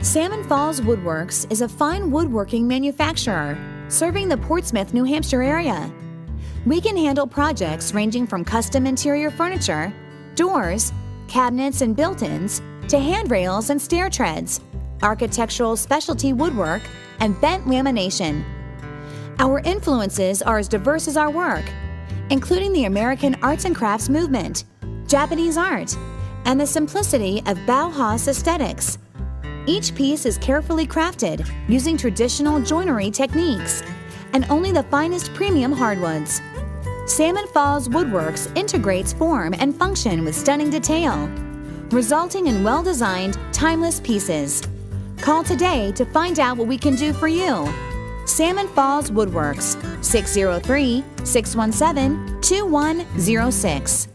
Salmon Falls Woodworks is a fine woodworking manufacturer serving the Portsmouth, New Hampshire area. We can handle projects ranging from custom interior furniture, doors, cabinets and built-ins, to handrails and stair treads, architectural specialty woodwork, and bent lamination. Our influences are as diverse as our work, including the American arts and crafts movement, Japanese art, and the simplicity of Bauhaus aesthetics. Each piece is carefully crafted using traditional joinery techniques and only the finest premium hardwoods. Salmon Falls Woodworks integrates form and function with stunning detail, resulting in well-designed, timeless pieces. Call today to find out what we can do for you. Salmon Falls Woodworks, 603-617-2106.